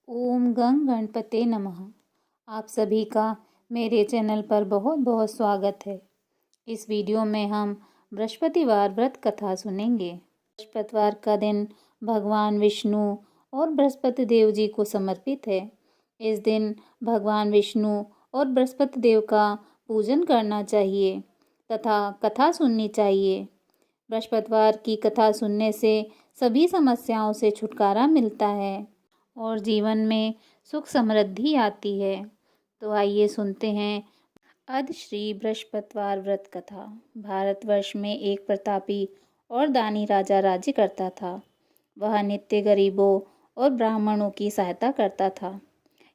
ओम गंग गणपते नमः। आप सभी का मेरे चैनल पर बहुत बहुत स्वागत है। इस वीडियो में हम बृहस्पतिवार व्रत कथा सुनेंगे। बृहस्पतिवार का दिन भगवान विष्णु और बृहस्पति देव जी को समर्पित है। इस दिन भगवान विष्णु और बृहस्पति देव का पूजन करना चाहिए तथा कथा सुननी चाहिए। बृहस्पतिवार की कथा सुनने से सभी समस्याओं से छुटकारा मिलता है और जीवन में सुख समृद्धि आती है। तो आइए सुनते हैं अद श्री बृहस्पतिवार व्रत कथा। भारतवर्ष में एक प्रतापी और दानी राजा राज्य करता था। वह नित्य गरीबों और ब्राह्मणों की सहायता करता था।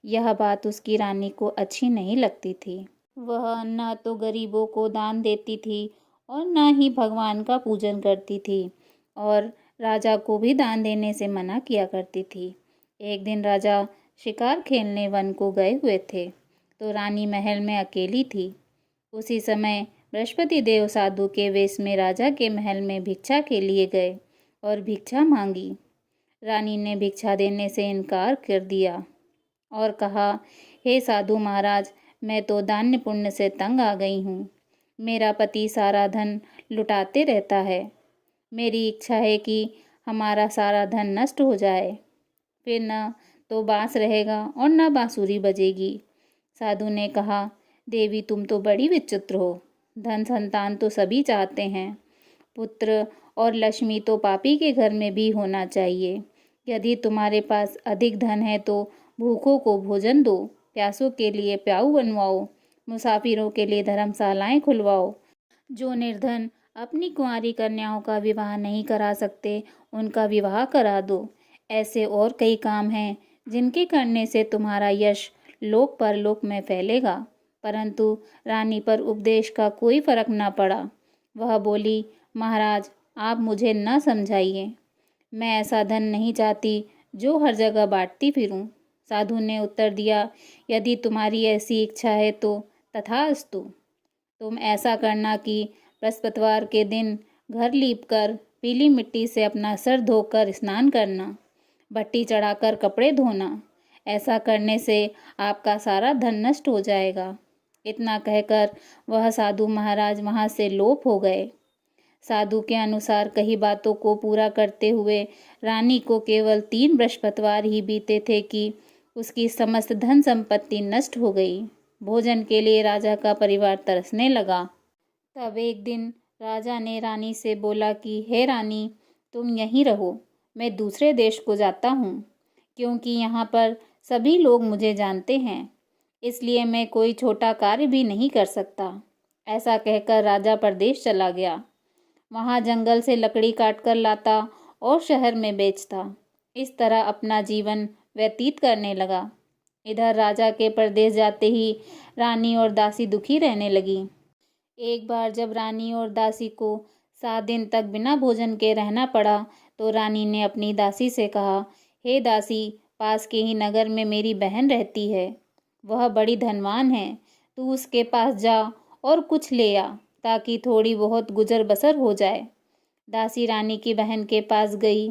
यह बात उसकी रानी को अच्छी नहीं लगती थी। वह न तो गरीबों को दान देती थी और न ही भगवान का पूजन करती थी और राजा को भी दान देने से मना किया करती थी। एक दिन राजा शिकार खेलने वन को गए हुए थे तो रानी महल में अकेली थी। उसी समय बृहस्पति देव साधु के वेश में राजा के महल में भिक्षा के लिए गए और भिक्षा मांगी। रानी ने भिक्षा देने से इनकार कर दिया और कहा, हे साधु महाराज, मैं तो दान्य पुण्य से तंग आ गई हूँ। मेरा पति सारा धन लुटाते रहता है। मेरी इच्छा है कि हमारा सारा धन नष्ट हो जाए, फिर न तो बांस रहेगा और न बांसुरी बजेगी। साधु ने कहा, देवी तुम तो बड़ी विचित्र हो। धन संतान तो सभी चाहते हैं। पुत्र और लक्ष्मी तो पापी के घर में भी होना चाहिए। यदि तुम्हारे पास अधिक धन है तो भूखों को भोजन दो, प्यासों के लिए प्याऊ बनवाओ, मुसाफिरों के लिए धर्मशालाएं खुलवाओ। जो निर्धन अपनी कुंवारी कन्याओं का विवाह नहीं करा सकते, उनका विवाह करा दो। ऐसे और कई काम हैं जिनके करने से तुम्हारा यश लोक परलोक में फैलेगा। परंतु रानी पर उपदेश का कोई फर्क न पड़ा। वह बोली, महाराज आप मुझे न समझाइए। मैं ऐसा धन नहीं चाहती जो हर जगह बांटती फिरूं। साधु ने उत्तर दिया, यदि तुम्हारी ऐसी इच्छा है तो तथास्तु। तुम ऐसा करना कि बृहस्पतिवार के दिन घर लीपकर पीली मिट्टी से अपना सर धोकर स्नान करना, भट्टी चढ़ाकर कपड़े धोना। ऐसा करने से आपका सारा धन नष्ट हो जाएगा। इतना कहकर वह साधु महाराज वहाँ से लोप हो गए। साधु के अनुसार कई बातों को पूरा करते हुए रानी को केवल 3 बृहस्पतिवार ही बीते थे कि उसकी समस्त धन संपत्ति नष्ट हो गई। भोजन के लिए राजा का परिवार तरसने लगा। तब एक दिन राजा ने रानी से बोला कि हे रानी, तुम यहीं रहो, मैं दूसरे देश को जाता हूँ, क्योंकि यहाँ पर सभी लोग मुझे जानते हैं, इसलिए मैं कोई छोटा कार्य भी नहीं कर सकता। ऐसा कहकर राजा परदेश चला गया। वहाँ जंगल से लकड़ी काटकर लाता और शहर में बेचता। इस तरह अपना जीवन व्यतीत करने लगा। इधर राजा के परदेश जाते ही रानी और दासी दुखी रहने लगी। एक बार जब रानी और दासी को 7 दिन तक बिना भोजन के रहना पड़ा तो रानी ने अपनी दासी से कहा, हे दासी, पास के ही नगर में मेरी बहन रहती है। वह बड़ी धनवान है। तू उसके पास जा और कुछ ले आ ताकि थोड़ी बहुत गुजर बसर हो जाए। दासी रानी की बहन के पास गई।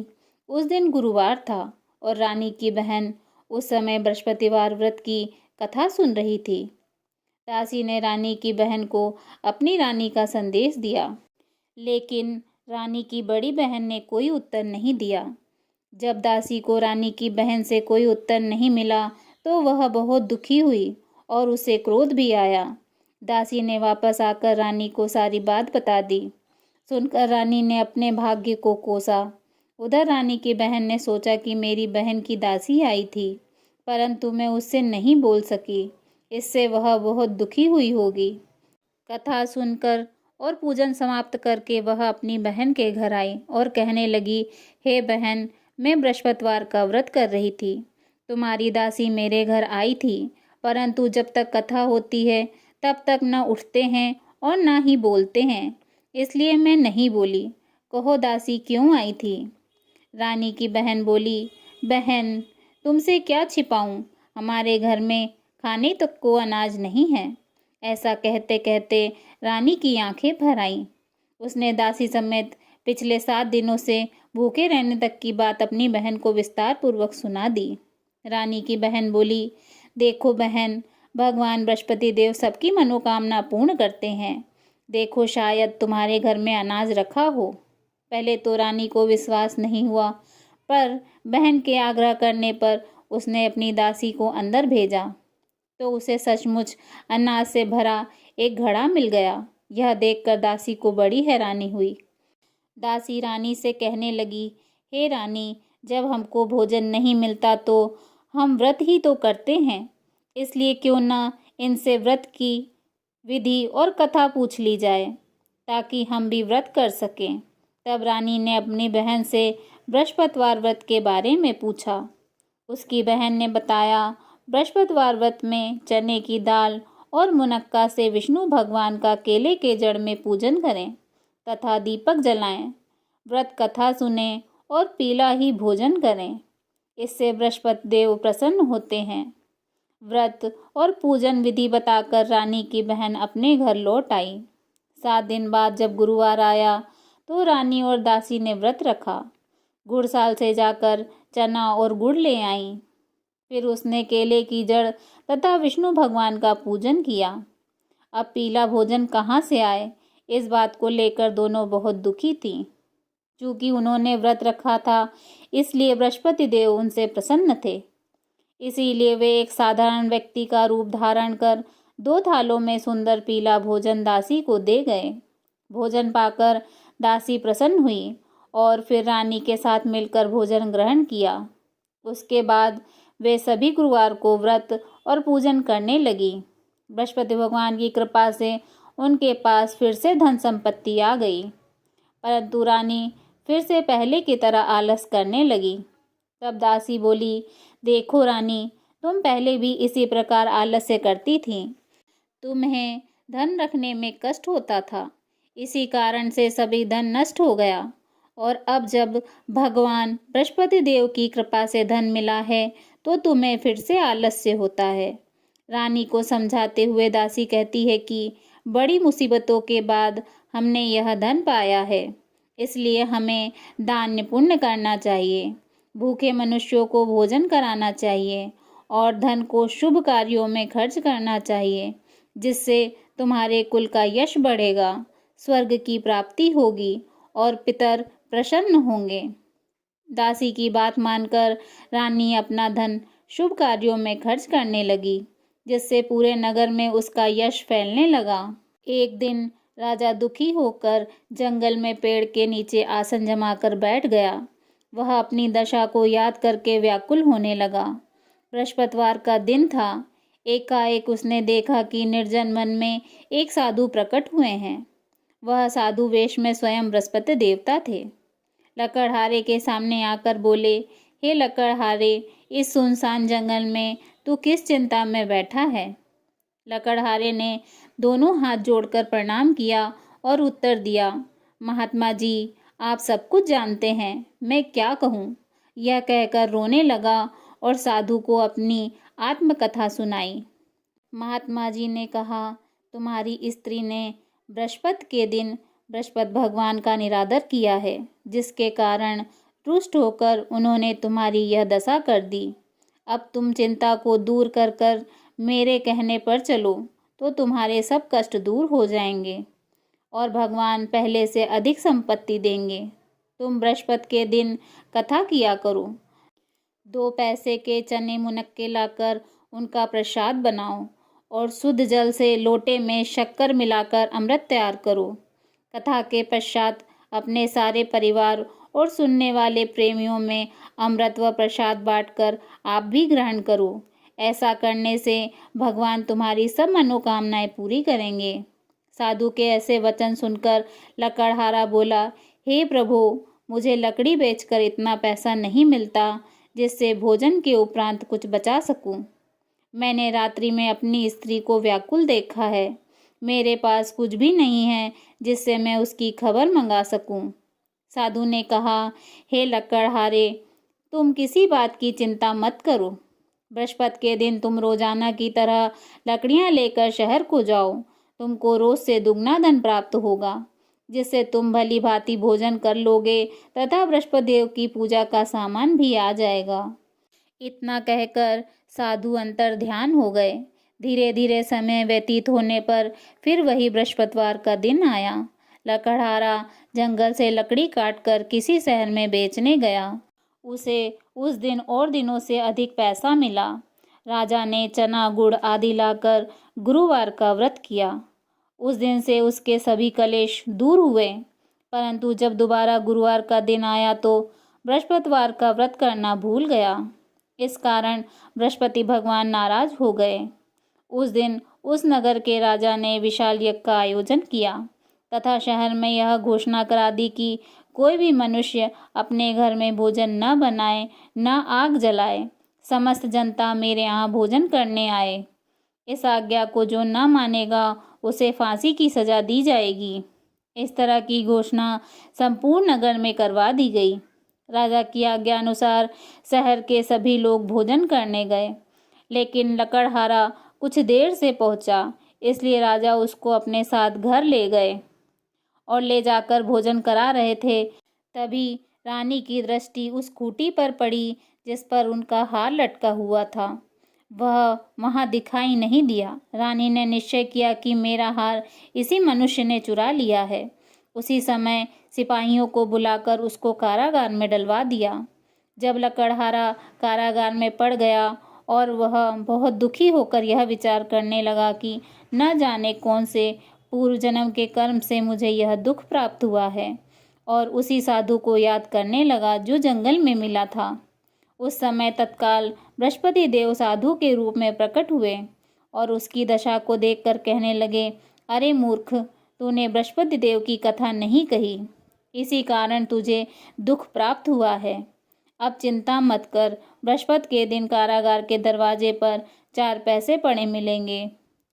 उस दिन गुरुवार था और रानी की बहन उस समय बृहस्पतिवार व्रत की कथा सुन रही थी। दासी ने रानी की बहन को अपनी रानी का संदेश दिया, लेकिन रानी की बड़ी बहन ने कोई उत्तर नहीं दिया। जब दासी को रानी की बहन से कोई उत्तर नहीं मिला तो वह बहुत दुखी हुई और उसे क्रोध भी आया। दासी ने वापस आकर रानी को सारी बात बता दी। सुनकर रानी ने अपने भाग्य को कोसा। उधर रानी की बहन ने सोचा कि मेरी बहन की दासी आई थी, परंतु मैं उससे नहीं बोल सकी, इससे वह बहुत दुखी हुई होगी। कथा सुनकर और पूजन समाप्त करके वह अपनी बहन के घर आई और कहने लगी, हे बहन, मैं बृहस्पतिवार का व्रत कर रही थी। तुम्हारी दासी मेरे घर आई थी, परंतु जब तक कथा होती है तब तक न उठते हैं और न ही बोलते हैं, इसलिए मैं नहीं बोली। कहो दासी क्यों आई थी? रानी की बहन बोली, बहन तुमसे क्या छिपाऊं, हमारे घर में खाने तक को अनाज नहीं है। ऐसा कहते कहते रानी की आंखें भर आईं। उसने दासी समेत पिछले 7 दिनों से भूखे रहने तक की बात अपनी बहन को विस्तार पूर्वक सुना दी। रानी की बहन बोली, देखो बहन, भगवान बृहस्पति देव सबकी मनोकामना पूर्ण करते हैं। देखो शायद तुम्हारे घर में अनाज रखा हो। पहले तो रानी को विश्वास नहीं हुआ, पर बहन के आग्रह करने पर उसने अपनी दासी को अंदर भेजा तो उसे सचमुच अनाज से भरा एक घड़ा मिल गया। यह देखकर दासी को बड़ी हैरानी हुई। दासी रानी से कहने लगी, हे रानी, जब हमको भोजन नहीं मिलता तो हम व्रत ही तो करते हैं, इसलिए क्यों ना इनसे व्रत की विधि और कथा पूछ ली जाए ताकि हम भी व्रत कर सकें। तब रानी ने अपनी बहन से बृहस्पतिवार व्रत के बारे में पूछा। उसकी बहन ने बताया, बृहस्पतिवार व्रत में चने की दाल और मुनक्का से विष्णु भगवान का केले के जड़ में पूजन करें तथा दीपक जलाएं, व्रत कथा सुनें और पीला ही भोजन करें। इससे बृहस्पति देव प्रसन्न होते हैं। व्रत और पूजन विधि बताकर रानी की बहन अपने घर लौट आई। 7 दिन बाद जब गुरुवार आया तो रानी और दासी ने व्रत रखा। गुड़साल से जाकर चना और गुड़ ले आई। फिर उसने केले की जड़ तथा विष्णु भगवान का पूजन किया। अब पीला भोजन कहाँ से आए, इस बात को लेकर दोनों बहुत दुखी थीं। चूँकि उन्होंने व्रत रखा था, इसलिए बृहस्पति देव उनसे प्रसन्न थे। इसीलिए वे एक साधारण व्यक्ति का रूप धारण कर 2 थालों में सुंदर पीला भोजन दासी को दे गए। भोजन पाकर दासी प्रसन्न हुई और फिर रानी के साथ मिलकर भोजन ग्रहण किया। उसके बाद वे सभी गुरुवार को व्रत और पूजन करने लगी। बृहस्पति भगवान की कृपा से उनके पास फिर से धन संपत्ति आ गई, परंतु रानी फिर से पहले की तरह आलस करने लगी। तब दासी बोली, देखो रानी, तुम पहले भी इसी प्रकार आलस्य करती थी। तुम्हें धन रखने में कष्ट होता था, इसी कारण से सभी धन नष्ट हो गया, और अब जब भगवान बृहस्पति देव की कृपा से धन मिला है तो तुम्हें फिर से आलस्य होता है। रानी को समझाते हुए दासी कहती है कि बड़ी मुसीबतों के बाद हमने यह धन पाया है, इसलिए हमें दान पुण्य करना चाहिए, भूखे मनुष्यों को भोजन कराना चाहिए और धन को शुभ कार्यों में खर्च करना चाहिए, जिससे तुम्हारे कुल का यश बढ़ेगा, स्वर्ग की प्राप्ति होगी और पितर प्रसन्न होंगे। दासी की बात मानकर रानी अपना धन शुभ कार्यों में खर्च करने लगी, जिससे पूरे नगर में उसका यश फैलने लगा। एक दिन राजा दुखी होकर जंगल में पेड़ के नीचे आसन जमाकर बैठ गया। वह अपनी दशा को याद करके व्याकुल होने लगा। बृहस्पतिवार का दिन था। एकाएक उसने देखा कि निर्जन वन में एक साधु प्रकट हुए हैं। वह साधु वेश में स्वयं बृहस्पति देवता थे। लकड़हारे के सामने आकर बोले, हे लकड़हारे, इस सुनसान जंगल में तू किस चिंता में बैठा है? लकड़हारे ने दोनों हाथ जोड़कर प्रणाम किया और उत्तर दिया, महात्मा जी, आप सब कुछ जानते हैं, मैं क्या कहूँ। यह कहकर रोने लगा और साधु को अपनी आत्मकथा सुनाई। महात्मा जी ने कहा, तुम्हारी स्त्री ने बृहस्पति के दिन बृहस्पति भगवान का निरादर किया है, जिसके कारण रुष्ट होकर उन्होंने तुम्हारी यह दशा कर दी। अब तुम चिंता को दूर कर कर मेरे कहने पर चलो तो तुम्हारे सब कष्ट दूर हो जाएंगे और भगवान पहले से अधिक संपत्ति देंगे। तुम बृहस्पति के दिन कथा किया करो। 2 पैसे के चने मुनक्के लाकर उनका प्रसाद बनाओ और शुद्ध जल से लोटे में शक्कर मिलाकर अमृत तैयार करो। कथा के पश्चात अपने सारे परिवार और सुनने वाले प्रेमियों में अमृत व प्रसाद बांटकर आप भी ग्रहण करो। ऐसा करने से भगवान तुम्हारी सब मनोकामनाएं पूरी करेंगे। साधु के ऐसे वचन सुनकर लकड़हारा बोला, हे प्रभु, मुझे लकड़ी बेचकर इतना पैसा नहीं मिलता जिससे भोजन के उपरांत कुछ बचा सकूं। मैंने रात्रि में अपनी स्त्री को व्याकुल देखा है। मेरे पास कुछ भी नहीं है जिससे मैं उसकी खबर मंगा सकूं। साधु ने कहा, हे लकड़हारे, तुम किसी बात की चिंता मत करो। बृहस्पति के दिन तुम रोजाना की तरह लकड़ियां लेकर शहर को जाओ। तुमको रोज से दुगना धन प्राप्त होगा, जिससे तुम भली भांति भोजन कर लोगे तथा बृहस्पति देव की पूजा का सामान भी आ जाएगा। इतना कहकर साधु अंतर ध्यान हो गए। धीरे धीरे समय व्यतीत होने पर फिर वही बृहस्पतिवार का दिन आया। लकड़हारा जंगल से लकड़ी काटकर किसी शहर में बेचने गया। उसे उस दिन और दिनों से अधिक पैसा मिला। राजा ने चना गुड़ आदि लाकर गुरुवार का व्रत किया। उस दिन से उसके सभी कलेश दूर हुए। परंतु जब दोबारा गुरुवार का दिन आया तो बृहस्पतिवार का व्रत करना भूल गया। इस कारण बृहस्पति भगवान नाराज हो गए। उस दिन उस नगर के राजा ने विशाल यज्ञ का आयोजन किया तथा शहर में यह घोषणा करा दी कि कोई भी मनुष्य अपने घर में भोजन न बनाए, न आग जलाए। समस्त जनता मेरे यहाँ भोजन करने आए। इस आज्ञा को जो न मानेगा उसे फांसी की सजा दी जाएगी। इस तरह की घोषणा संपूर्ण नगर में करवा दी गई। राजा की आज्ञा अनुसार शहर के सभी लोग भोजन करने गए, लेकिन लकड़हारा कुछ देर से पहुंचा, इसलिए राजा उसको अपने साथ घर ले गए और ले जाकर भोजन करा रहे थे। तभी रानी की दृष्टि उस खूंटी पर पड़ी जिस पर उनका हार लटका हुआ था। वह वहां दिखाई नहीं दिया। रानी ने निश्चय किया कि मेरा हार इसी मनुष्य ने चुरा लिया है। उसी समय सिपाहियों को बुलाकर उसको कारागार में डलवा दिया। जब लकड़हारा कारागार में पड़ गया और वह बहुत दुखी होकर यह विचार करने लगा कि न जाने कौन से पूर्व जन्म के कर्म से मुझे यह दुख प्राप्त हुआ है, और उसी साधु को याद करने लगा जो जंगल में मिला था। उस समय तत्काल बृहस्पति देव साधु के रूप में प्रकट हुए और उसकी दशा को देखकर कहने लगे, अरे मूर्ख, तूने बृहस्पति देव की कथा नहीं कही, इसी कारण तुझे दुख प्राप्त हुआ है। अब चिंता मत कर, बृहस्पति के दिन कारागार के दरवाजे पर 4 पैसे पड़े मिलेंगे।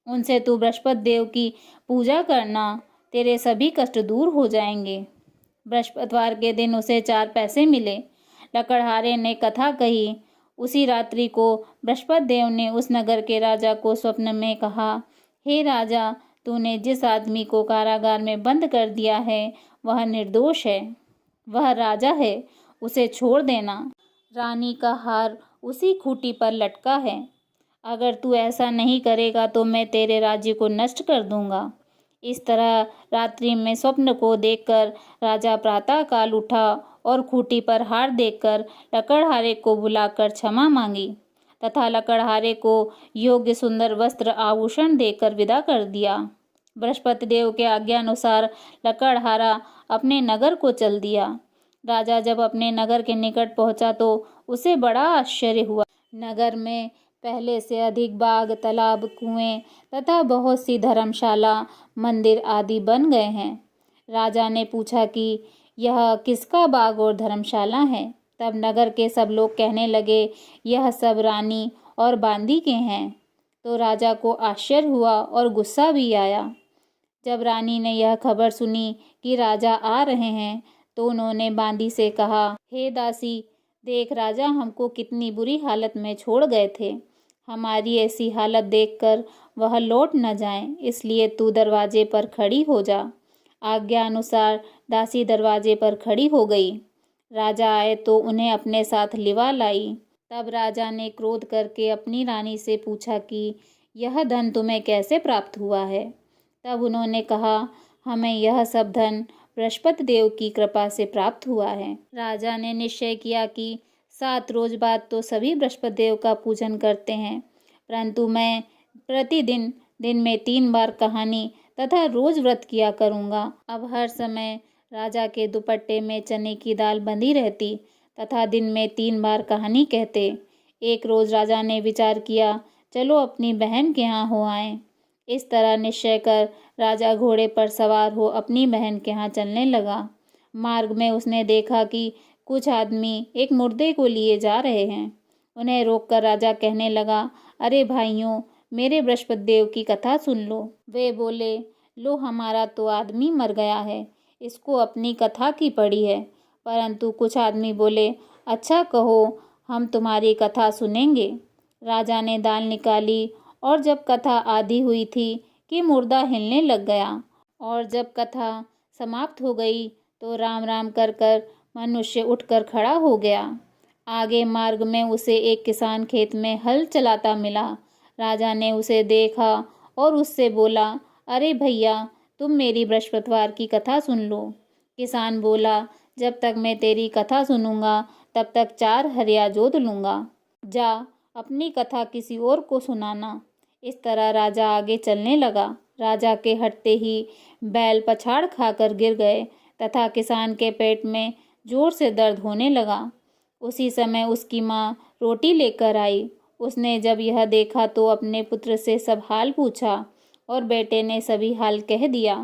उनसे तू बृहस्पति देव की पूजा करना, तेरे सभी कष्ट दूर हो जाएंगे। बृहस्पतिवार के दिन उसे 4 पैसे मिले। लकड़हारे ने कथा कही। उसी रात्रि को बृहस्पति देव ने उस नगर के राजा को स्वप्न में कहा, हे राजा, तूने जिस आदमी को कारागार में बंद कर दिया है वह निर्दोष है, वह राजा है, उसे छोड़ देना। रानी का हार उसी खूंटी पर लटका है। अगर तू ऐसा नहीं करेगा तो मैं तेरे राज्य को नष्ट कर दूंगा। इस तरह रात्रि में स्वप्न को देखकर राजा प्रातः काल उठा और खूंटी पर हार देखकर लकड़हारे को बुलाकर क्षमा मांगी तथा लकड़हारे को योग्य सुंदर वस्त्र आभूषण देकर विदा कर दिया। बृहस्पति देव के आज्ञानुसार लकड़हारा अपने नगर को चल दिया। राजा जब अपने नगर के निकट पहुंचा तो उसे बड़ा आश्चर्य हुआ। नगर में पहले से अधिक बाग, तालाब, कुएं तथा बहुत सी धर्मशाला, मंदिर आदि बन गए हैं। राजा ने पूछा कि यह किसका बाग और धर्मशाला है? तब नगर के सब लोग कहने लगे, यह सब रानी और बांदी के हैं। तो राजा को आश्चर्य हुआ और गुस्सा भी आया। जब रानी ने यह खबर सुनी कि राजा आ रहे हैं तो उन्होंने बांदी से कहा, हे दासी, देख राजा हमको कितनी बुरी हालत में छोड़ गए थे। हमारी ऐसी हालत देखकर वह लौट न जाएं, इसलिए तू दरवाजे पर खड़ी हो जा। आज्ञा अनुसार दासी दरवाजे पर खड़ी हो गई। राजा आए तो उन्हें अपने साथ लिवा लाई। तब राजा ने क्रोध करके अपनी रानी से पूछा कि यह धन तुम्हें कैसे प्राप्त हुआ है? तब उन्होंने कहा, हमें यह सब धन बृहस्पति देव की कृपा से प्राप्त हुआ है। राजा ने निश्चय किया कि 7 रोज बाद तो सभी बृहस्पति देव का पूजन करते हैं, परंतु मैं प्रतिदिन दिन में 3 बार कहानी तथा रोज व्रत किया करूँगा। अब हर समय राजा के दुपट्टे में चने की दाल बंधी रहती तथा दिन में 3 बार कहानी कहते। एक रोज राजा ने विचार किया, चलो अपनी बहन के यहाँ हो आएं। इस तरह निश्चय कर राजा घोड़े पर सवार हो अपनी बहन के यहाँ चलने लगा। मार्ग में उसने देखा कि कुछ आदमी एक मुर्दे को लिए जा रहे हैं। उन्हें रोककर राजा कहने लगा, अरे भाइयों, मेरे बृहस्पति देव की कथा सुन लो। वे बोले, लो हमारा तो आदमी मर गया है, इसको अपनी कथा की पड़ी है। परंतु कुछ आदमी बोले, अच्छा कहो, हम तुम्हारी कथा सुनेंगे। राजा ने दाल निकाली और जब कथा आधी हुई थी कि मुर्दा हिलने लग गया, और जब कथा समाप्त हो गई तो राम राम कर कर मनुष्य उठकर खड़ा हो गया। आगे मार्ग में उसे एक किसान खेत में हल चलाता मिला। राजा ने उसे देखा और उससे बोला, अरे भैया, तुम मेरी बृहस्पतिवार की कथा सुन लो। किसान बोला, जब तक मैं तेरी कथा सुनूंगा तब तक 4 हरिया जोत लूंगा। जा अपनी कथा किसी और को सुनाना। इस तरह राजा आगे चलने लगा। राजा के हटते ही बैल पछाड़ खाकर गिर गए तथा किसान के पेट में जोर से दर्द होने लगा। उसी समय उसकी माँ रोटी लेकर आई। उसने जब यह देखा तो अपने पुत्र से सब हाल पूछा और बेटे ने सभी हाल कह दिया।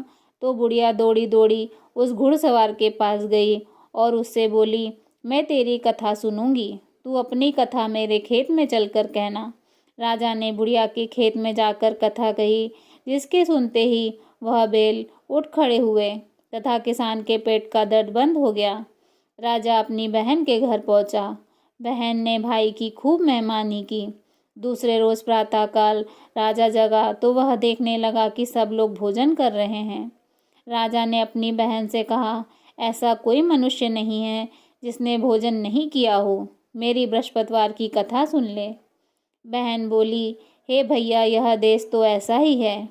तो बुढ़िया दौड़ी दौड़ी उस घुड़सवार के पास गई और उससे बोली, मैं तेरी कथा सुनूंगी, तू अपनी कथा मेरे खेत में चलकर कहना। राजा ने बुढ़िया के खेत में जाकर कथा कही, जिसके सुनते ही वह बैल उठ खड़े हुए तथा किसान के पेट का दर्द बंद हो गया। राजा अपनी बहन के घर पहुंचा। बहन ने भाई की खूब मेहमानी की। दूसरे रोज प्रातःकाल राजा जगा तो वह देखने लगा कि सब लोग भोजन कर रहे हैं। राजा ने अपनी बहन से कहा, ऐसा कोई मनुष्य नहीं है जिसने भोजन नहीं किया हो, मेरी बृहस्पतिवार की कथा सुन ले। बहन बोली, हे भैया, यह देश तो ऐसा ही है।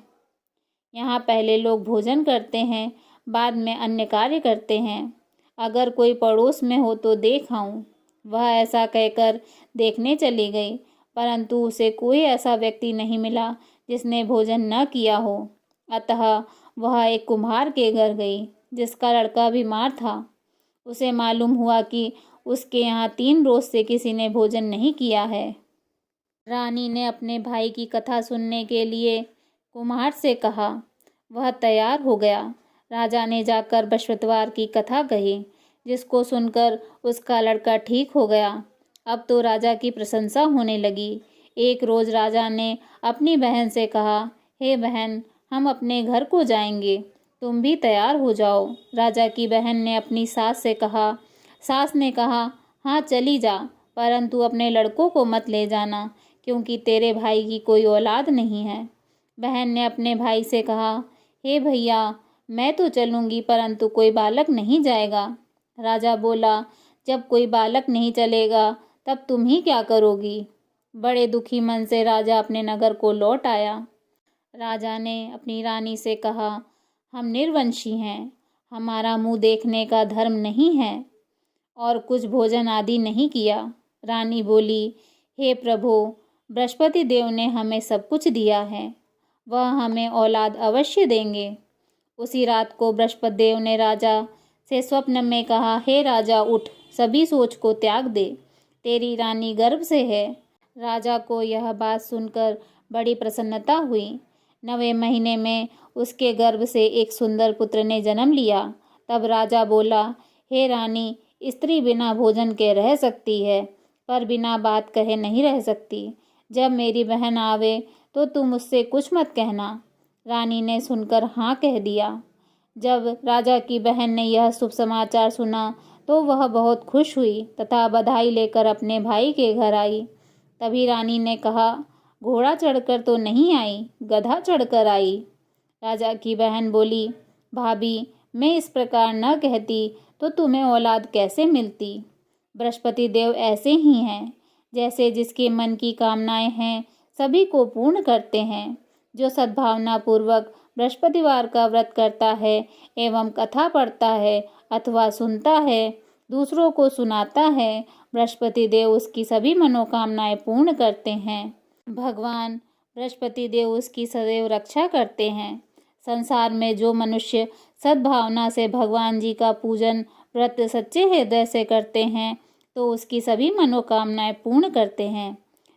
यहाँ पहले लोग भोजन करते हैं, बाद में अन्य कार्य करते हैं। अगर कोई पड़ोस में हो तो देख आऊं। वह ऐसा कहकर देखने चली गई, परंतु उसे कोई ऐसा व्यक्ति नहीं मिला जिसने भोजन न किया हो। अतः वह एक कुम्हार के घर गई, जिसका लड़का बीमार था। उसे मालूम हुआ कि उसके यहाँ 3 रोज से किसी ने भोजन नहीं किया है। रानी ने अपने भाई की कथा सुनने के लिए कुम्हार से कहा। वह तैयार हो गया। राजा ने जाकर बृहस्पतिवार की कथा कही, जिसको सुनकर उसका लड़का ठीक हो गया। अब तो राजा की प्रशंसा होने लगी। एक रोज राजा ने अपनी बहन से कहा, हे बहन, हम अपने घर को जाएंगे, तुम भी तैयार हो जाओ। राजा की बहन ने अपनी सास से कहा। सास ने कहा, हाँ चली जा, परंतु अपने लड़कों को मत ले जाना, क्योंकि तेरे भाई की कोई औलाद नहीं है। बहन ने अपने भाई से कहा, हे भैया, मैं तो चलूंगी, परंतु कोई बालक नहीं जाएगा। राजा बोला, जब कोई बालक नहीं चलेगा तब तुम ही क्या करोगी। बड़े दुखी मन से राजा अपने नगर को लौट आया। राजा ने अपनी रानी से कहा, हम निर्वंशी हैं, हमारा मुंह देखने का धर्म नहीं है और कुछ भोजन आदि नहीं किया। रानी बोली, हे प्रभु, बृहस्पति देव ने हमें सब कुछ दिया है, वह हमें औलाद अवश्य देंगे। उसी रात को बृहस्पति देव ने राजा से स्वप्न में कहा, हे राजा, उठ, सभी सोच को त्याग दे, तेरी रानी गर्भ से है। राजा को यह बात सुनकर बड़ी प्रसन्नता हुई। 9वें महीने में उसके गर्भ से एक सुंदर पुत्र ने जन्म लिया। तब राजा बोला, हे रानी, स्त्री बिना भोजन के रह सकती है, पर बिना बात कहे नहीं रह सकती। जब मेरी बहन आवे तो तुम उससे कुछ मत कहना। रानी ने सुनकर हाँ कह दिया। जब राजा की बहन ने यह शुभ समाचार सुना तो वह बहुत खुश हुई तथा बधाई लेकर अपने भाई के घर आई। तभी रानी ने कहा, घोड़ा चढ़कर तो नहीं आई, गधा चढ़कर आई। राजा की बहन बोली, भाभी, मैं इस प्रकार न कहती तो तुम्हें औलाद कैसे मिलती। बृहस्पति देव ऐसे ही हैं, जैसे जिसके मन की कामनाएं हैं सभी को पूर्ण करते हैं। जो सद्भावना पूर्वक बृहस्पतिवार का व्रत करता है एवं कथा पढ़ता है अथवा सुनता है, दूसरों को सुनाता है, बृहस्पति देव उसकी सभी मनोकामनाएं पूर्ण करते हैं। भगवान बृहस्पति देव उसकी सदैव रक्षा करते हैं। संसार में जो मनुष्य सद्भावना से भगवान जी का पूजन व्रत सच्चे हृदय से करते हैं तो उसकी सभी मनोकामनाएं पूर्ण करते हैं।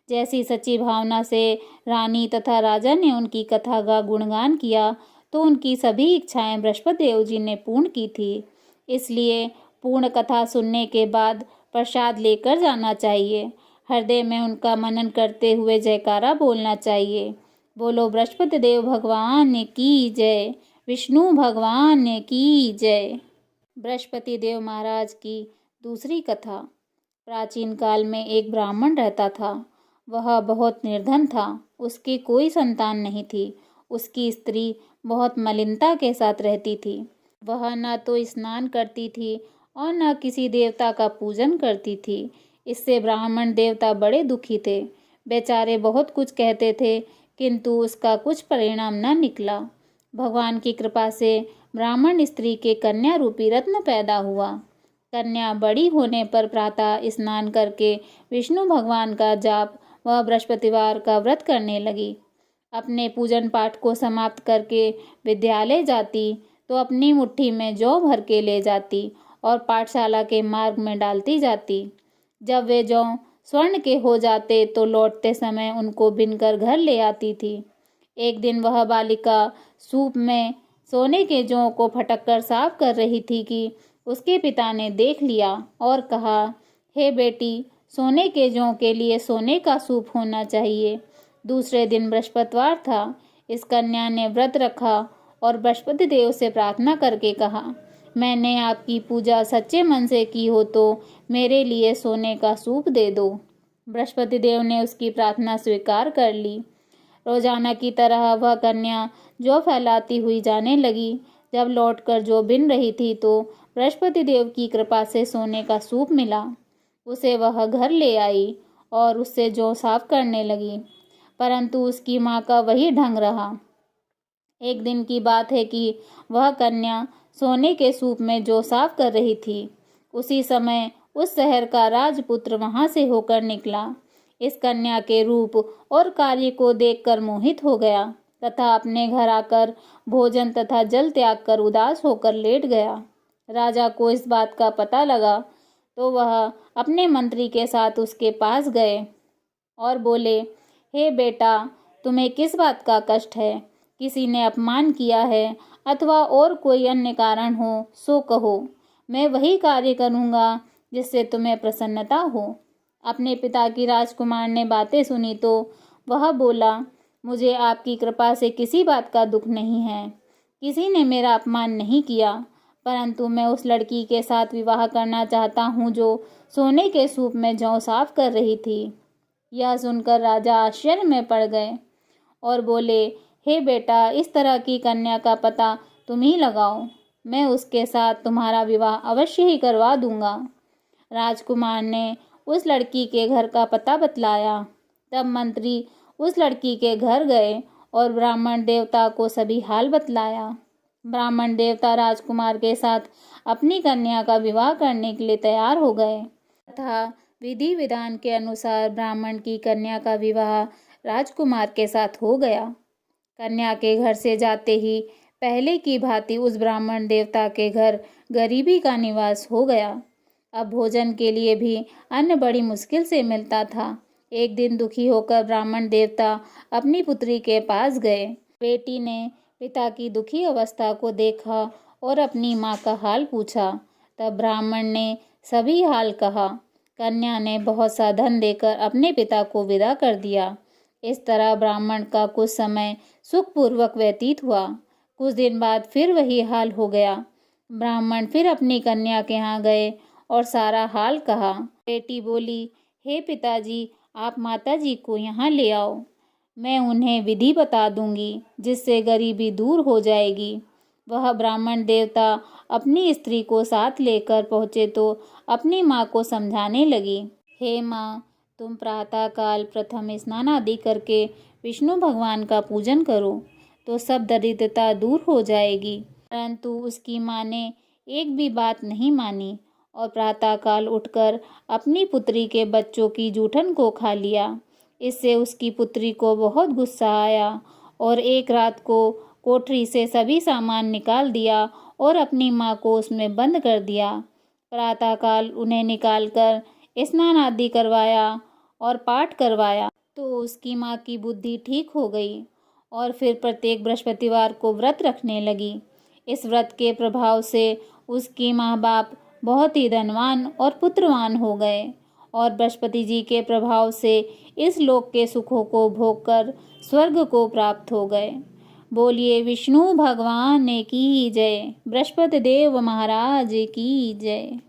जैसी सच्ची भावना से रानी तथा राजा ने उनकी कथा का गुणगान किया तो उनकी सभी इच्छाएं बृहस्पति देव जी ने पूर्ण की थी। इसलिए पूर्ण कथा सुनने के बाद प्रसाद लेकर जाना चाहिए। हृदय में उनका मनन करते हुए जयकारा बोलना चाहिए। बोलो बृहस्पति देव भगवान की जय, विष्णु भगवान की जय। बृहस्पति देव महाराज की दूसरी कथा। प्राचीन काल में एक ब्राह्मण रहता था। वह बहुत निर्धन था। उसकी कोई संतान नहीं थी। उसकी स्त्री बहुत मलिनता के साथ रहती थी। वह न तो स्नान करती थी और न किसी देवता का पूजन करती थी। इससे ब्राह्मण देवता बड़े दुखी थे। बेचारे बहुत कुछ कहते थे, किंतु उसका कुछ परिणाम न निकला। भगवान की कृपा से ब्राह्मण स्त्री के कन्या रूपी रत्न पैदा हुआ। कन्या बड़ी होने पर प्रातः स्नान करके विष्णु भगवान का जाप व बृहस्पतिवार का व्रत करने लगी। अपने पूजन पाठ को समाप्त करके विद्यालय जाती तो अपनी मुट्ठी में जौ भर के ले जाती और पाठशाला के मार्ग में डालती जाती। जब वे जौ स्वर्ण के हो जाते तो लौटते समय उनको बिनकर घर ले आती थी। एक दिन वह बालिका सूप में सोने के जौ को फटक कर साफ कर रही थी कि उसके पिता ने देख लिया और कहा, हे बेटी, सोने के जौ के लिए सोने का सूप होना चाहिए। दूसरे दिन बृहस्पतिवार था। इस कन्या ने व्रत रखा और बृहस्पति देव से प्रार्थना करके कहा, मैंने आपकी पूजा सच्चे मन से की हो तो मेरे लिए सोने का सूप दे दो। बृहस्पति देव ने उसकी प्रार्थना स्वीकार कर ली। रोजाना की तरह वह कन्या जौ फैलाती हुई जाने लगी। जब लौटकर जौ बिन रही थी तो बृहस्पति देव की कृपा से सोने का सूप मिला। उसे वह घर ले आई और उससे जौ साफ करने लगी, परंतु उसकी माँ का वही ढंग रहा। एक दिन की बात है कि वह कन्या सोने के सूप में जौ साफ कर रही थी। उसी समय उस शहर का राजपुत्र वहां से होकर निकला। इस कन्या के रूप और कार्य को देखकर मोहित हो गया तथा अपने घर आकर भोजन तथा जल त्याग कर उदास होकर लेट गया। राजा को इस बात का पता लगा तो वह अपने मंत्री के साथ उसके पास गए और बोले, हे बेटा, तुम्हें किस बात का कष्ट है? किसी ने अपमान किया है अथवा और कोई अन्य कारण हो सो कहो, मैं वही कार्य करूँगा जिससे तुम्हें प्रसन्नता हो। अपने पिता की राजकुमार ने बातें सुनी तो वह बोला, मुझे आपकी कृपा से किसी बात का दुख नहीं है। किसी ने मेरा अपमान नहीं किया, परंतु मैं उस लड़की के साथ विवाह करना चाहता हूँ जो सोने के सूप में जौ साफ कर रही थी। यह सुनकर राजा आश्चर्य में पड़ गए और बोले, हे बेटा, इस तरह की कन्या का पता तुम ही लगाओ, मैं उसके साथ तुम्हारा विवाह अवश्य ही करवा दूंगा। राजकुमार ने उस लड़की के घर का पता बतलाया। तब मंत्री उस लड़की के घर गए और ब्राह्मण देवता को सभी हाल बतलाया। ब्राह्मण देवता राजकुमार के साथ अपनी कन्या का विवाह करने के लिए तैयार हो गए तथा विधि विधान के अनुसार ब्राह्मण की कन्या का विवाह राजकुमार के साथ हो गया। कन्या के घर से जाते ही पहले की भांति उस ब्राह्मण देवता के घर गरीबी का निवास हो गया। अब भोजन के लिए भी अन्न बड़ी मुश्किल से मिलता था। एक दिन दुखी होकर ब्राह्मण देवता अपनी पुत्री के पास गए। बेटी ने पिता की दुखी अवस्था को देखा और अपनी माँ का हाल पूछा। तब ब्राह्मण ने सभी हाल कहा। कन्या ने बहुत सा धन देकर अपने पिता को विदा कर दिया। इस तरह ब्राह्मण का कुछ समय सुखपूर्वक व्यतीत हुआ। कुछ दिन बाद फिर वही हाल हो गया। ब्राह्मण फिर अपनी कन्या के यहाँ गए और सारा हाल कहा। बेटी बोली, हे पिताजी, आप माताजी को यहाँ ले आओ, मैं उन्हें विधि बता दूंगी जिससे गरीबी दूर हो जाएगी। वह ब्राह्मण देवता अपनी स्त्री को साथ लेकर पहुँचे तो अपनी माँ को समझाने लगी, हे माँ, तुम प्रातःकाल प्रथम स्नान आदि करके विष्णु भगवान का पूजन करो तो सब दरिद्रता दूर हो जाएगी। परंतु उसकी माँ ने एक भी बात नहीं मानी और प्रातःकाल उठकर अपनी पुत्री के बच्चों की जूठन को खा लिया। इससे उसकी पुत्री को बहुत गुस्सा आया और एक रात को कोठरी से सभी सामान निकाल दिया और अपनी माँ को उसमें बंद कर दिया। प्रातःकाल उन्हें निकालकर स्नान आदि करवाया और पाठ करवाया तो उसकी माँ की बुद्धि ठीक हो गई और फिर प्रत्येक बृहस्पतिवार को व्रत रखने लगी। इस व्रत के प्रभाव से उसकी माँ बाप बहुत ही धनवान और पुत्रवान हो गए और बृहस्पति जी के प्रभाव से इस लोक के सुखों को भोगकर स्वर्ग को प्राप्त हो गए। बोलिए विष्णु भगवान की जय, बृहस्पति देव महाराज की जय।